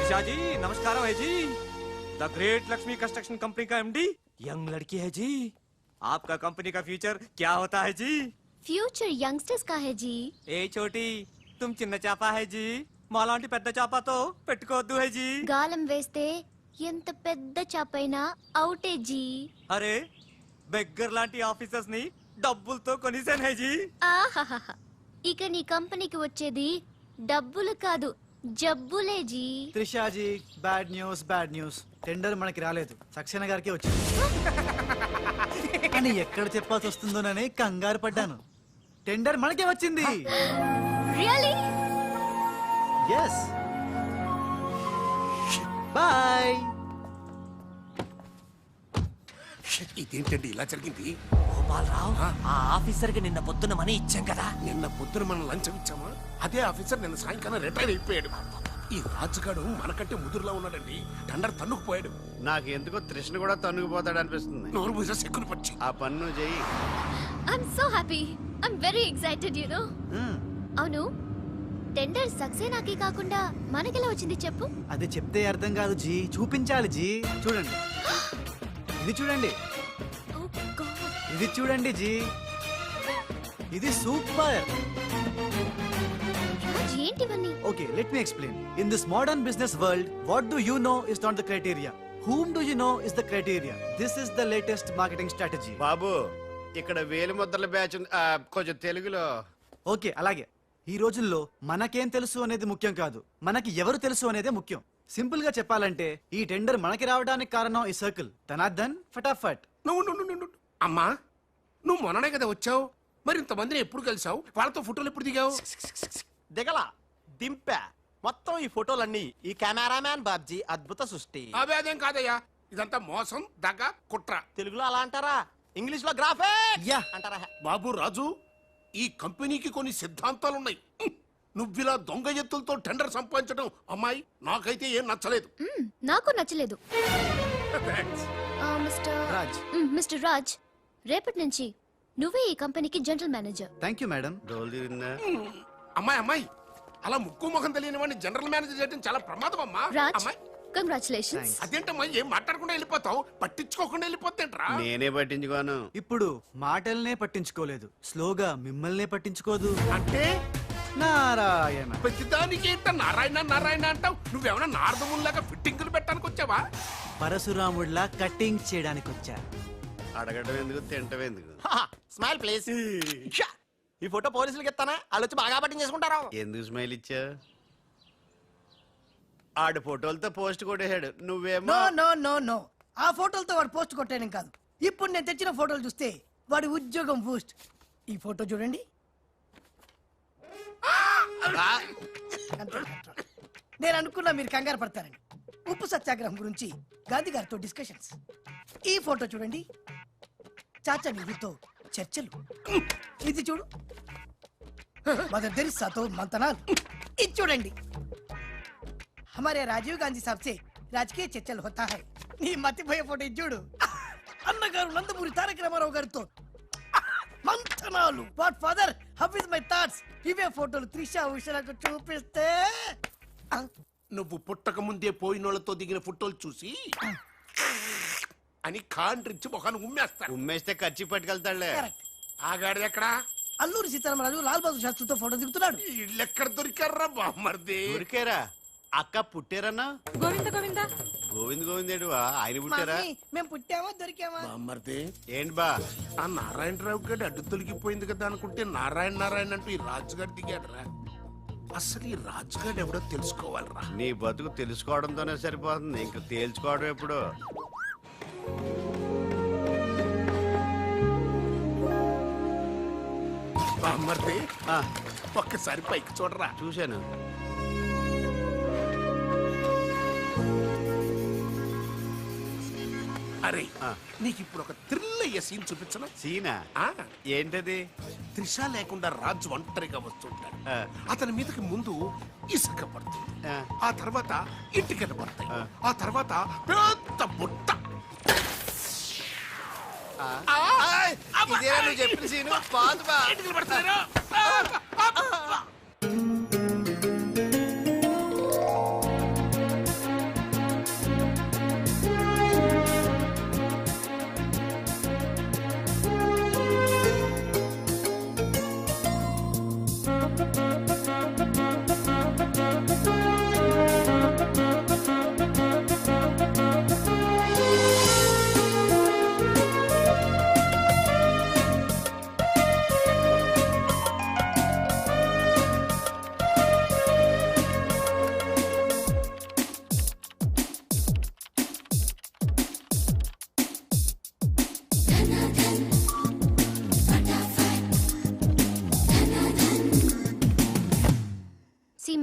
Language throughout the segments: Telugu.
ऋषा जी नमस्कार है जी। The great Lakshmi construction company का एमडी यंग लड़की है जी। आपका कंपनी का फ्यूचर क्या होता है जी? फ्यूचर यंगस्टर्स का है जी। ఏ చోటి तुम చిన్న చేప है जी, మాలాంటి పెద్ద చేపతో పెట్టుకోవద్దు है जी। గాలం వేస్తే ఎంత పెద్ద చాపైనా అవుటే జీ. అరే బెగ్గర్ లాంటి ఆఫీసర్స్ ని డబ్బులతో కొనిసాను है जी। ఆహాహా, ఇక నీ కంపెనీకి వచ్చేది డబ్బులు కాదు జబ్బులే జీ. త్రిషాజీ బ్యాడ్ న్యూస్ టెండర్ మనకి రాలేదు, సక్సేనా గారికి వచ్చింది అని ఎక్కడ చెప్పాల్సి వస్తుందోనని కంగారు పడ్డాను. టెండర్ మనకే వచ్చింది. రియల్లీ? Yes boy. ఇదేంటండి ఇలా జరిగింది? గోపాలరావు ఆ ఆఫీసర్ కి నిన్న పొద్దున మనీ ఇచ్చాం కదా. నిన్న పొద్దున మనం లంచం ఇచ్చామా? అదే ఆఫీసర్ నిన్న సాయంకాలం రిటైర్ అయిపోయాడు. ఈ రాజుగాడు మనకంటే ముదురులా ఉన్నాడండి. టండర్ తన్నుకుపోయాడు. నాకు ఎందుకో తృష్ణ కూడా తన్నుకుపోతాడు అనిపిస్తుంది. నోరు పూజ సెక్కులు పచ్చి ఆ పన్ను చెయ్యి. I'm so happy, I'm very excited you know. అవును, టెండర్ సక్సేనాకి కాకుండా మనకెలా వచ్చింది చెప్పు? అది చెప్తే అర్థం కాదు జీ, చూపించాలి జీ. చూడండి, ఇది చూడండి, Oh God. ఇది చూడండి జీ, ఇది సూపర్. రాజ్, ఏంటివన్నీ? Okay, let me explain. In this modern business world, what do you know is not the criteria. Whom do you know is the criteria. This is the latest marketing strategy. బాబు ఇక్కడ వేలు ముద్రల బ్యాచ్ ఉంది. కొంచెం తెలుగులో. ఓకే, అలాగే. ఈ రోజుల్లో మనకేం తెలుసు అనేది ముఖ్యం కాదు, మనకి ఎవరు తెలుసు అనేదే ముఖ్యం. సింపుల్ గా చెప్పాలంటే ఈ టెండర్ మనకి రావడానికి కారణం ఈ సర్కిల్. ధనార్దన్ ఫటాఫట్. నువ్వు అమ్మా, నువ్వు మొన్ననే కదా వచ్చావు. మరి ఇంతమందిని ఎప్పుడు కలిసావు? వాళ్ళతో ఫోటోలు ఎప్పుడు దిగావు? దిగల దింపా. మొత్తం ఈ ఫోటోలన్నీ ఈ కెమెరామ్యాన్ బాబ్జీ అద్భుత సృష్టి. అవే అదేం కాదయ్యా, ఇదంతా మోసం, దగ్గ, కుట్ర. తెలుగులో అలా అంటారా? ఇంగ్లీష్ లో గ్రాఫే యా అంటారా? బాబు రాజు, ఈ కంపెనీకి కొన్ని సిద్ధాంతాలున్నాయి. నువ్విలా దొంగ ఎత్తులతో టెండర్ సంపాదించడం అమ్మాయి నాకైతే ఏం నచ్చలేదు. నాకు నచ్చలేదు. రాజ్. మిస్టర్ రాజ్, రేపటి నుంచి నువ్వే ఈ కంపెనీకి general manager. Thank you madam. డోలు తిరిగిందా? అమ్మాయి అలా ముక్కు ముఖం తెలియని వాడిని జనరల్ మేనేజర్ చేయడం చాలా ప్రమాదం అమ్మా. రాజ్, అమ్మాయి కంగ్రాచులేషన్స్. అదేంటమ్మా, ఏం మాట్లాడకుండా వెళ్ళిపోతావు? పట్టించుకోకుండా వెళ్ళిపోతేంట్రా? నేనే పట్టించుకోను. ఇప్పుడు మాటల్నే పట్టించుకోలేదు, స్లోగా మిమ్మల్నే పట్టించుకోదు. అంటే నారాయణ. ప్రతిదానికి ఏంట నారాయణ నారాయణ అంటావు? నువ్వేమన్నా నారదముల్లాగా ఫిట్టింగులు పెట్టడానికి వచ్చావా? పరశురాముడిలా కటింగ్ చేయడానికి వచ్చా. అడగడం ఎందుకు, తింటం ఎందుకు? Smile please. ఈ ఫోటో పోలీసులకి ఇస్తానా? వాళ్ళు వచ్చి బాగా పట్టింగ్ చేసుకుంటారు. ఎందుకు స్మైల్ ఇచ్చా? ఆడు ఫోటోలతో పోస్ట్ కొట్టేశాడు, నువ్వేమో. నో నో నో నో, ఆ ఫోటోలతో వాడు పోస్ట్ కొట్టేయడం కాదు. ఇప్పుడు నేను తెచ్చిన ఫోటోలు చూస్తే వాడి ఉద్యోగం బూస్ట్. ఈ ఫోటో చూడండి. నేను అనుకున్నా మీరు కంగారు పడతారని. ఉప్పు సత్యాగ్రహం గురించి గాంధీ గారితో డిస్కషన్స్. ఈ ఫోటో చూడండి, చాచా నెహ్రూతో చర్చలు. ఇది చూడు, మదర్ తెరిసాతో మంతనాలు. ఇది చూడండి, हमारे राजीव गांधी साहब से राजकीय चर्चल होता है. నీ మతిపోయే ఫోటో ఇది చూడు, అన్నగారు నందమూరి తారక రామారావు గారితో మంతనాలు. What father, how is my thoughts? ఇవే ఫోటోలు త్రిషా ఉషలకు చూపిస్తే నువ్వు పుట్టక ముందే పోయినోళ్లతో దిగిన ఫోటోలు చూసి అని కాండ్రించి మొహాన్ని ఉమ్మేస్తా. ఉమ్మేస్తే ఖర్చు పట్టుకెళ్తాడులే. ఆగాడు ఎక్కడా? అల్లూరి సీతారామరాజు లాల్ బహదూర్ శాస్త్రితో ఫోటో దిగుతున్నాడు. వీళ్ళెక్కడ దొరికారా బామ్మర్ది? దొరికారా? అక్క పుట్టారన్నా? గోవింద గోవింద గోవింద్ గోవిందేడువా? ఆయన పుట్టారా? మేము పుట్టామా దొరికామా? బామ్మర్ది, ఏంటి బా? ఆ నారాయణరావు గడి అడ్డు తొలగిపోయింది కదా అనుకుంటే నారాయణ నారాయణ అంటూ ఈ రాజుగారు దిగాడురా. అసలు ఈ రాజుగారు ఎవడో తెలుసుకోవాలరా. నీ బతుకు తెలుసుకోవడంతోనే సరిపోతుంది, ఇంక తేల్చుకోవడం ఎప్పుడు? బామ్మర్ది, ఒక్కసారి పైకి చూడరా. చూశాను. అరే, నీకు ఇప్పుడు ఒక థ్రిల్ అయ్యే సీన్ చూపించను. సీనా? ఏంటది? త్రిష లేకుండా రాజు ఒంటరిగా వస్తుంటాడు. అతని మీదకి ముందు ఇసుక పడుతుంది, ఆ తర్వాత ఇటుకలు పడతాయి, ఆ తర్వాత పెద్ద బుట్ట. ఇదేనా నువ్వు చెప్పిన సీను? పాదు బా. ఇటుకలు పడతారు.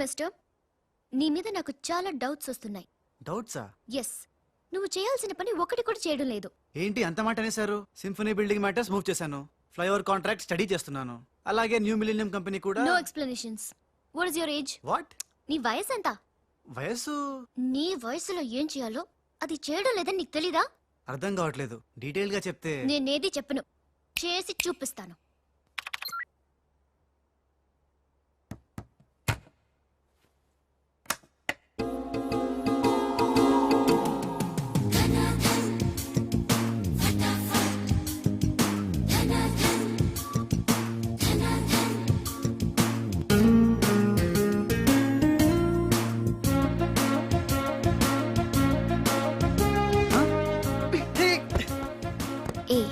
మిస్టర్, నీ మీద నాకు చాలా డౌట్స్ వస్తున్నాయి. డౌట్సా? ఎస్, నువ్వు చేయాల్సిన పని ఒకటి కూడా చేయడం లేదు. ఏంటి అంత మాట అనేసారు? సింఫనీ బిల్డింగ్ మ్యాటర్స్ మూవ్ చేశాను, ఫ్లైఓవర్ కాంట్రాక్ట్ స్టడీ చేస్తున్నాను, అలాగే న్యూ మిలీనియం కంపెనీ కూడా. No explanations. What is your age? What? నీ వయసు ఎంత? వయసు? నీ వయసులో ఏం చేయాలో అది చేయడం లేదని నీకు తెలీదా? అర్థం కావట్లేదు, డీటెయిల్ గా చెప్తే. నేనేది చెప్పను, చేసి చూపిస్తాను. ఏ,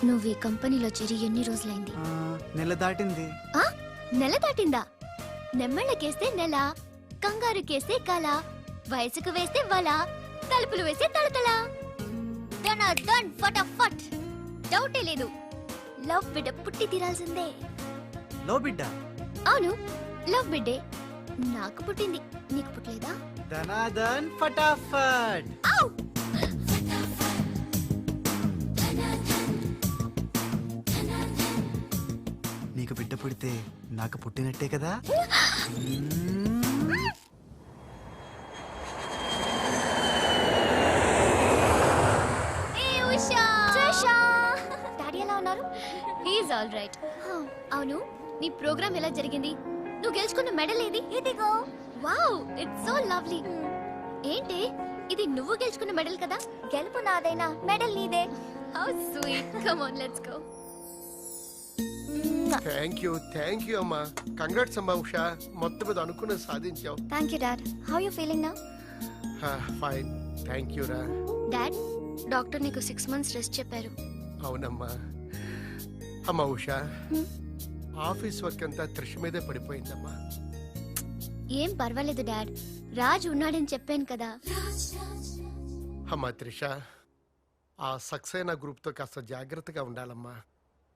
నువ్వు ఈ కంపెనీలో చేరి ఎన్ని రోజులైంది? నెల దాటింది. ఆ? నెల దాటిందా? నెమ్మళ్ళకేస్తే నెల, కంగారుకేస్తే కల, వయసుకు వేస్తే వల, తలుపులు వేస్తే తలతల. డన్ ఫటాఫట్. డౌటే లేదు, లవ్ బిడ్డ పుట్టి తీరాల్సిందే. లో బిడ్డ? అవును, లవ్ బిడ్డే. నాకు పుట్టింది, నీకు పుట్టలేదా? ధనాధన్ ఫటాఫట్. ఔ! నీకు బిడ్డ పుడితే నాకు పుట్టినట్టే కదా. డాడీ ఎలా ఉన్నారు? He's all right. అవును, నీ ప్రోగ్రామ్ ఎలా జరిగింది? నువ్వు గెలుచుకున్న మెడల్ ఏది? ఇదిగో. Wow, it's so lovely. ఏంటి ఇది, నువ్వు గెలుచుకున్న మెడల్ కదా? గెలుపు నాదైనా మెడల్ నీదే. How sweet. Come on, let's go. Thank you అమ్మా. కంగ్రాట్స్ అమ్మా ఉషా, మొత్తం మీద అనుకున్నది సాధించావు. Thank you dad. How you feeling now? Fine, thank you రా. డాడ్, డాక్టర్ నీకు 6 months రెస్ట్ చెప్పారు. అవునమ్మా. అమ్మా ఉషా, ఆఫీస్ వర్క్ అంతా త్రిష మీదే పడిపోయిందమ్మా. ఏం పర్వాలేదు డాడ్, రాజ్ ఉన్నాడని చెప్పాను కదా. అమ్మా త్రిష, ఆ సక్సేనా గ్రూప్ తో కాస్త జాగ్రత్తగా ఉండాలమ్మా.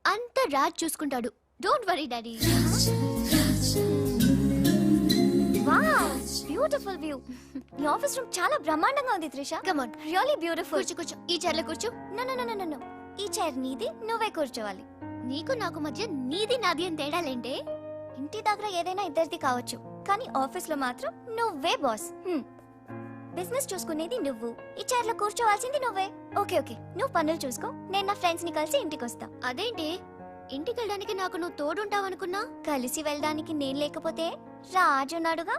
అంత రాజ్ చూసుకుంటాడు, don't worry daddy. Wow, beautiful view. నీ ఆఫీస్ రూమ్ చాలా బ్రహ్మాండంగా ఉంది Trisha. Come on, really beautiful. కూర్చో, ఈ చైర్లో కూర్చో. నో, ఈ చైర్ నీది, నువ్వే కూర్చోవాలి. నీకు నాకు మధ్య నీది నాది అని తేడాలేంటే? ఇంటి దగ్గర ఏదైనా ఇద్దరిది కావచ్చు, కానీ ఆఫీస్ లో మాత్రం నువ్వే బాస్. బిజినెస్ చూసుకునేది నువ్వు, ఈ చైర్ లో కూర్చోవాల్సింది నువ్వే. ఓకే, నువ్వు పనులు చూసుకో, నేను నా ఫ్రెండ్స్ ని కలిసి ఇంటికి వస్తా. అదేంటి, ఇంటికి వెళ్ళడానికి నాకు నువ్వు తోడుంటావనుకున్నా? కలిసి వెళ్ళడానికి నేను లేకపోతే రాజు ఉన్నాడుగా.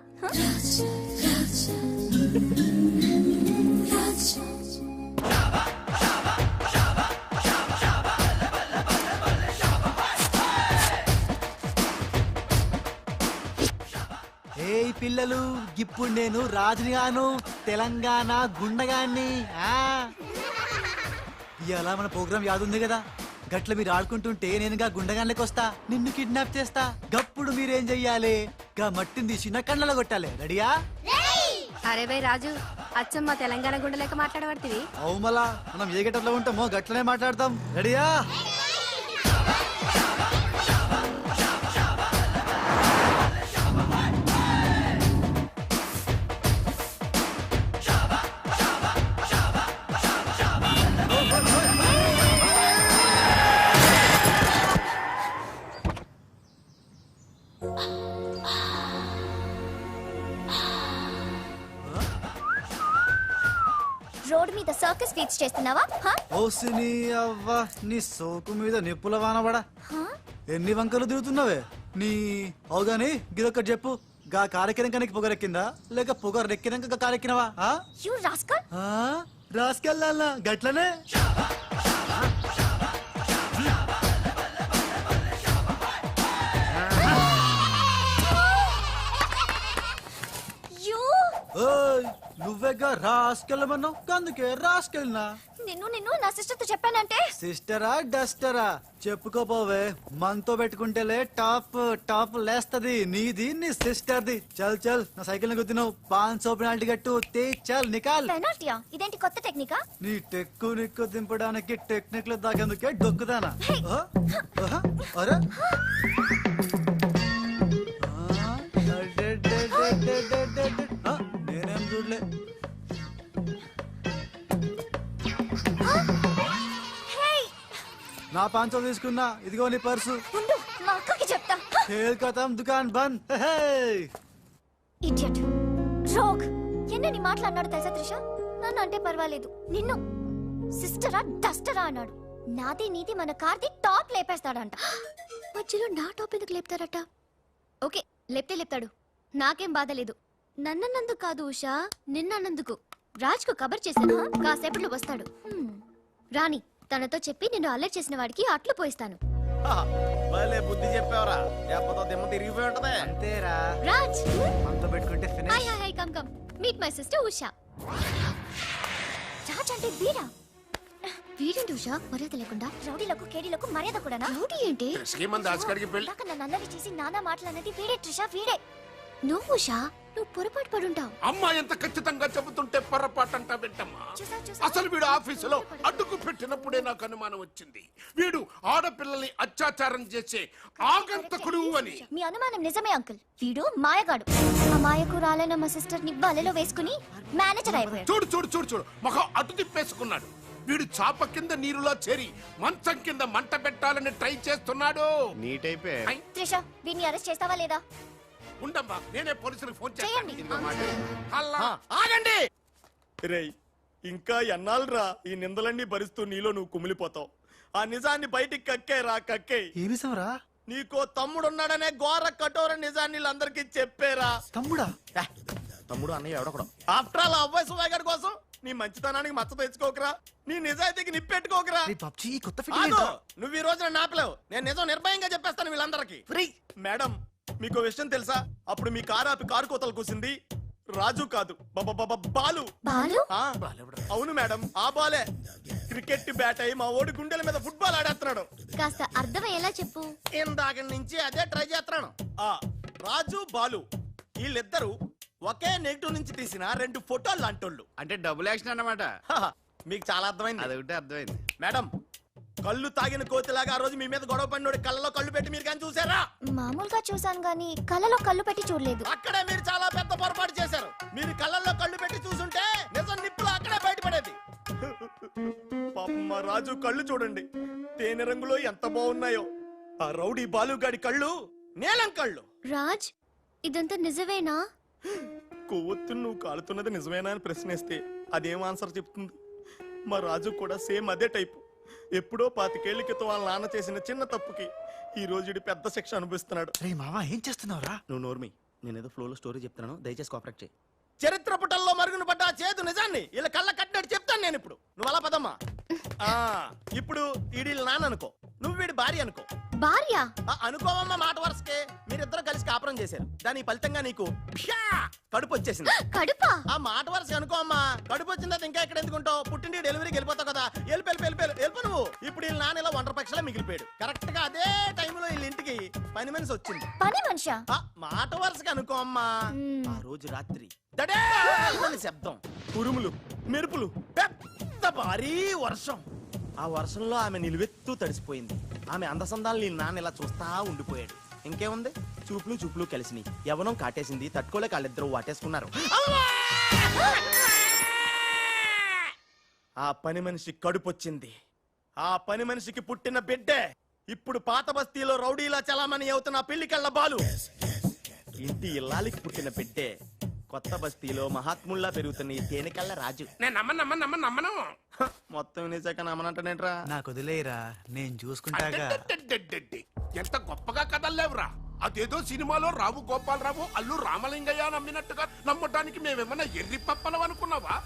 ఏయ్ పిల్లలు, ఇప్పుడు నేను రాజుని గాను, తెలంగాణ గుండగాన్ని. ఇలా మన ప్రోగ్రామ్ యాదుంది కదా, గట్ల మీరు ఆడుకుంటుంటే నేనుగా గుండగాన్లకి వస్తా, నిన్ను కిడ్నాప్ చేస్తా. గప్పుడు మీరేం చెయ్యాలి? గా మట్టిని తీసి నా కళ్ళలో కొట్టాలి. రెడీయా? అరే బై రాజు, అచ్చమ్మ తెలంగాణ గుండెలేక మాట్లాడబడుతుంది. అవుమలా, మనం ఏ గెటప్లో ఉంటామో గట్లనే మాట్లాడతాం. రెడీయా? రోడ్ మీద సర్కస్ ఫీట్స్ చేస్తున్నావా? ఓసిని అవ్వ, నీ సోకు మీద నిప్పుల వానబడా. ఎన్ని వంకలు తిరుగుతున్నావే నీ. అవుగాని గిదొక్కటి చెప్పు, గా కారెక్కినాక నీకు పొగరెక్కిందా, లేక పొగరెక్కినాక కారెక్కినవా? You rascal. రాసుకెళ్ళాలా గట్లనే. నువ్వేగా రాసుకెళ్ళమన్నావు, అందుకే రాసుకెళ్ళినా. నిన్ను నా సిస్టర్ తో చెప్పానంటే. సిస్టరా డస్టరా చెప్పుకోపోవే, మనతో పెట్టుకుంటేలే టాప్ లేస్తది నీది, నీ సిస్టర్ది. చల్ నా సైకిల్ గుద్దినావు, 500 పెనాల్టీ కట్టు. చల్ నికాల్. పెనాల్టీయా? ఇదేంటి కొత్త టెక్నికా? నీ నిక్కు దింపడానికి టెక్నిక్ లో దాగేందుకే డొక్కుదానా? అరే నేనేం చూడలే. నా పాంచో తీసుకున్నా, ఇదిగో నీ పర్సు. ఉండు, మా అక్కకి చెప్తా. ఖేల్ ఖతం, దుకాన్ బంద్. Idiot, rogue. ఎన్నని మాట్లాడినాడు తెలుసా త్రిష? నన్ను అంటే పర్వాలేదు, నిన్ను సిస్టరా డస్టరా అన్నాడు. నాది నీది మన కార్ది టాప్ లేపేస్తాడంట. మధ్యలో నా టాప్ ఎందుకు లేపుతారట? ఓకే, లేపితే లేపుతాడు, నాకేం బాధ లేదు. నన్నందుకు కాదు ఉషా, నిన్నందుకు. రాజ్కు కబర్ చేశాను, కాసేపట్లో వస్తాడు. రాణి, తనతో చెప్పి నిన్ను అల్లరి చేసిన వాడికి అట్లు పోయిస్తాను. భలే బుద్ధి చెప్పావరా, లేకపోతే దిమ్మ తిరిగిపోయి ఉంటదే. అంతేరా, రాజ్, మనతో పెట్టుకుంటే hi finish. Hi hi, come come, meet my sister Usha. Raj అంటే వీరా? వీరేంటి ఉషా మర్యాద లేకుండా? రౌడీలకు కేడీలకు మర్యాద కూడా. రౌడీ ఏంటి? శ్రీమంత్ దాస్కర్కి పెళ్లి ఇందాక నన్ను అల్లరి చేసి నానా మాటలన్నది వీడే ట్రిషా, వీడే. నువ్వు ఉషా, నువ్వు పొరపాటు పడుంటావు. అమ్మా ఎంత ఖచ్చితంగా చెబుతుంటే పొరపాటంట వింటమ్మా. అసలు వీడు ఆఫీసులో అడ్డుకు పెట్టినప్పుడే నాకు అనుమానం వచ్చింది. వీడు ఆడపిల్లల్ని అత్యాచారం చేసే ఆగంతకుడు అని. మీ అనుమానం నిజమే అంకుల్. వీడు మాయగాడు. ఆ మాయకు రాలైన మా సిస్టర్ ని బలలో వేసుకుని మేనేజర్ అయిపోయాడు. చూడు చూడు చూడు చూడు, మొహం అటు తిప్పేసుకున్నాడు. వీడు చాప కింద నీరులో చేరి మంచం కింద మంట పెట్టాలని ట్రై చేస్తున్నాడు. నీట్ అయిపోయి ఐ, త్రిష, వీడిని అరెస్ట్ చేస్తావా లేదా? ఉండమ్మా, నేనే పోలీసులకు ఫోన్ చేయండి. చేస్తాను. హల్లా. ఆగండి. రేయ్, ఇంకా ఎన్నాళ్ళరా ఈ నిందలన్నీ భరిస్తూ నీలో నువ్వు కుమిలిపోతావు? ఆ నిజాన్ని బయటికి కక్కేరా, కక్కే. ఏమిసంరా? నీకో తమ్ముడున్నాడనే ఘోర కఠోర నిజాన్ని వీళ్ళందరికీ చెప్పేరా. తమ్ముడా? తమ్ముడు అన్నయ్య ఎవడొకడు. ఆఫ్టర్ ఆల్ అవ్వాయి సువాగడ్ కోసం నీ మంచితనానికి మచ్చ తెచ్చుకోకరా, నీ నిజాయితీకి నిప్పెట్టుకోకరా. రే పబ్జీ, ఈ కొత్త ఆగు, ఫిట్టింగ్ నువ్వు ఈ రోజున నాపలేవు. నేను నిజం నిర్భయంగా చెప్పేస్తాను వీళ్ళందరికీ. ఫ్రీ. మేడం, మీకు విషయం తెలుసా? అప్పుడు మీ కారు ఆపి కారు కోతలు కూసింది రాజు కాదు, బాలు. బాలు? ఆ, అవును మేడం, ఆ బాలే క్రికెట్ బ్యాట్ అయి మా ఓడి గుండెల మీద ఫుట్బాల్ ఆడేస్తున్నాడు. కాస్త అర్థమయ్యేలా చెప్పు. ఇందాక నుంచి అదే ట్రై చేస్తున్నాను. ఆ రాజు బాలు వీళ్ళిద్దరూ ఒకే నెగిటివ్ నుంచి తీసిన 2 ఫోటోలు లాంటోళ్ళు. అంటే డబుల్ యాక్షన్ అన్నమాట. హహ, మీకు చాలా అర్థమైంది. అదొకటి అర్థమైంది. మేడం, కళ్ళు తాగిన కోతిలాగా ఆ రోజు మీ మీద గొడవ పడినోడి కళ్ళలో కళ్ళు పెట్టి మీరు కానీ చూసారా? మామూలుగా చూసాను గానీ కళ్ళలో కళ్ళు పెట్టి చూడలేదు. అక్కడే మీరు చాలా పెద్ద పొరపాటు చేశారు. మీరు కళ్ళల్లో కళ్ళు పెట్టి చూసుంటే నిజం నిప్పులు అక్కడే బయటపడేది. పాపం మా రాజు కళ్ళు చూడండి, తేనె రంగులో ఎంత బాగున్నాయో. ఆ రౌడీ బాలుగాడి కళ్ళు నీలం కళ్ళు. రాజ్, ఇదంతా నిజమేనా? కొవ్వొత్తు నువ్వు కాలుతున్నది నిజమేనా అని ప్రశ్నిస్తే అదేం ఆన్సర్ చెప్తుంది? మా రాజు కూడా సేమ్ అదే టైపు. ఎప్పుడో 25 ఏళ్ల క్రితం వాళ్ళ నాన్న చేసిన చిన్న తప్పుకి ఈ రోజు ఈడు పెద్ద శిక్ష అనుభవిస్తున్నాడు. రే మావా, ఏం చేస్తున్నావురా? నువ్వు నోర్మి, నేనేదో ఫ్లోలో స్టోరీ చెప్తున్నాను, దయచేసి కోఆపరేట్ చేయి. చరిత్ర పుటల్లో మరుగున పడ్డ ఆ చేదు నిజాన్ని ఇలా కళ్ళ కట్టినట్టు చెప్తాను నేను ఇప్పుడు. నువ్వు అలా పదమ్మా. ఇప్పుడు ఈడి నాన్న అనుకో, నువ్వు వీడి భార్య అనుకో. భార్య? అనుకోవమ్మా, మాట వరుసకే మీరిద్దరు కలిసి కాపురం చేశారు. దాని ఫలితంగా నీకు కడుపు వచ్చేసింది. కడుపా? ఆ మాట వరుస అనుకో అమ్మా. కడుపు వచ్చిన తర్వాత ఇంకా ఎక్కడ ఎందుకుంటావు? పుట్టింటి డెలివరీకి వెళ్ళిపోతావు కదా. వెళ్ళిపో నువ్వు. ఇప్పుడు వీళ్ళ నాన్న ఇలా 100 పక్షలా మిగిలిపోయాడు. కరెక్ట్ గా అదే టైంలో వీళ్ళ ఇంటికి పని మనిషి వచ్చింది. పని మనిషా? మాట వరుసగా అనుకో అమ్మా. ఆ రోజు రాత్రి దడేమని శబ్దం, ఉరుములు, మెరుపులు, పెద్ద భారీ వర్షం. ఆ వర్షంలో ఆమె నిలువెత్తు తడిసిపోయింది. ఆమె అందసందాలు నీ నాన్న ఇలా చూస్తా ఉండిపోయాడు. ఇంకేముంది, చూపులు కలిసినాయి. యవనం కాటేసింది, తట్టుకోలేక వాళ్ళిద్దరూ వాటేసుకున్నారు. ఆ పని మనిషి కడుపొచ్చింది. ఆ పని మనిషికి పుట్టిన బిడ్డే ఇప్పుడు పాత బస్తీలో రౌడీలా చలామణి అవుతున్న పెళ్లికెళ్ళ బాలు. ఇంటి ఇల్లాలికి పుట్టిన బిడ్డే కొత్త బస్తీలో మహాత్ముల్లా పెరుగుతున్న ఈ తేనెకళ్ళ రాజు. నేను నమ్మను. మొత్తం వినేశాక నమ్మనంటేనేట్రా? నాకు వదిలేరా, నేను చూసుకుంటాగా. అడ్డడ్డడ్డడ్డడ్డి. ఎంత గొప్పగా కథల్లేవురా. అదేదో సినిమాలో రావు గోపాలరావు అల్లు రామలింగయ్య నమ్మినట్టుగా నమ్మటానికి మేమేమన్నా ఎర్రి పప్పలం అనుకున్నావా?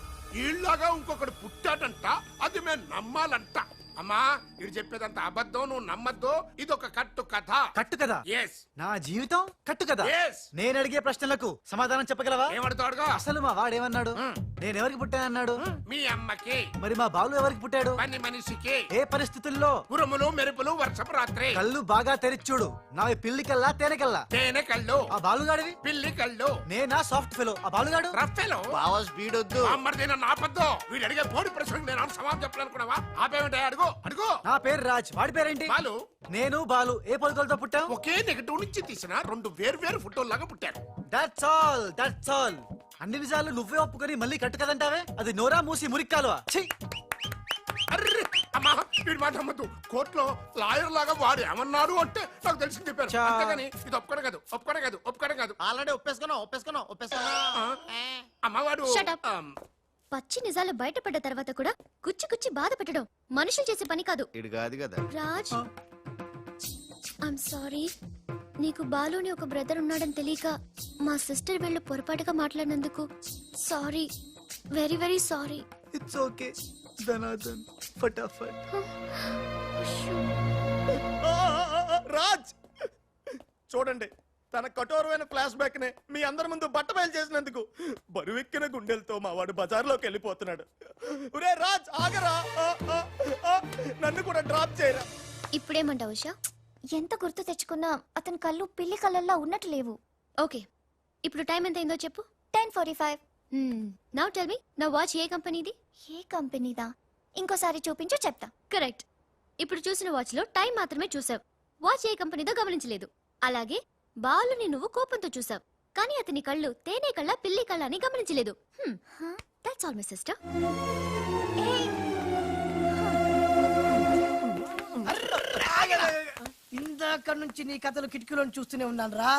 ఈళ్ళగా ఇంకొకడు పుట్టాడంట, అది మేము నమ్మాలంట. అమ్మా, ఇది చెప్పేదంత అబద్ధం, నువ్వు నమ్మద్దు. ఇదొక కట్టు కథ. కట్టు కదా? ఎస్. నా జీవితం కట్టు కదా? Yes. నేను అడిగే ప్రశ్నలకు సమాధానం చెప్పగలవా? ఏమడుతాడుగా? అసలు మా వాడేమన్నాడు? నేను ఎవరికి పుట్టానన్నాడు? మీ అమ్మకి. మరి మా బాలు ఎవరికి పుట్టాడు? పని మనిషికి. ఏ పరిస్థితుల్లో? ఉరుములు మెరుపులు వర్షపు రాత్రి. కళ్ళు బాగా తెరిచూడు. నావి పిల్లి కల్లా తేనె కల్లా? తేనె కళ్ళు. ఆ బాలుగాడివి? పిల్లి కళ్ళు. నేనా సాఫ్ట్ ఫెలో, ఆ బాలుగాడు? రఫెలో. బావా స్పీడ్ వద్దు. అమ్మడిదైనా నాపద్దు. వీడు అడిగే బోడి ప్రశ్నకు నేను సమాధానం చెప్పాలనుకున్నావా? ఆపేమిటా? అడుగు. నా నా పేరు రాజ్, వాడి పేరేంటి? బాలు నేను బాలు. ఏ పొలకలతో పుట్టాం? ఒకే నెగటివ్ నుంచి తీసిన రెండు వేరు ఫోటోల్లాగా పుట్టారు. That's all, that's all. అన్ని నిజాలు నువ్వే ఒప్పుకొని మళ్ళీ కట్టు కదంటావే, అది నోరా మూసి మురిక్కాలువా? ఛీ! అర్రే అమ్మా వీడి మాట నమ్మద్దు. కోర్టులో లాయర్ లాగా వాడు ఏమన్నాడు అంటే నాకు తెలిసి చెప్పారు. చా. అంతేగాని ఇది ఒప్పుకోవడం కాదు. ఆల్రెడీ ఒప్పేసుకున్నావు. ఆ, అమ్మవాడు Shut up. పచ్చి నిజాలు బయటపడ్డ తర్వాత కూడా గుచ్చి గుచ్చి బాధ పెట్టడం మనుషులు చేసే పని కాదు. ఇడు కాదు కదా. Raj, I'm sorry. నీకు బాలుని ఒక బ్రదర్ ఉన్నాడని తెలియక మా సిస్టర్ వీళ్ళు పొరపాటుగా మాట్లాడినందుకు sorry, very very sorry. It's okay ధనాధన్ ఫటాఫట్. రాజ్ చూడండి, తన కఠోరమైన ఫ్లాష్ బ్యాక్ నే మీ అందరి ముందు బట్టబయలు చేసినందుకు బరువెక్కిన గుండెలతో మా వాడు బజార్లోకి వెళ్ళిపోతున్నాడు. ఒరే రాజ్ ఆగరా, నన్ను కూడా డ్రాప్ చేయరా. ఇప్పుడేమంటావు ఉషా? ఎంత గుర్తు తెచ్చుకున్నా అతని కళ్ళు పిల్లి కళ్ళల్లా ఉన్నట్టు లేవు. ఓకే, ఇప్పుడు టైం ఎంత అయిందో చెప్పు. 10:45. నౌ టెల్ మీ, నా వాచ్ ఏ కంపెనీది? ఏ కంపెనీదా? ఇంకోసారి చూపించు చెప్తా. కరెక్ట్. ఇప్పుడు చూసిన వాచ్ లో టైం మాత్రమే చూసావు, వాచ్ ఏ కంపెనీదో గమనించలేదు. అలాగే బాలుని నువ్వు కోపంతో చూసావు, కానీ అతని కళ్ళు తేనె కళ్ళ పిల్లి కళ్ళ అని గమనించలేదు. That's all my sister. ఇందాక నుంచి నీ కథలు కిటికీలో చూస్తూనే ఉన్నాను రా.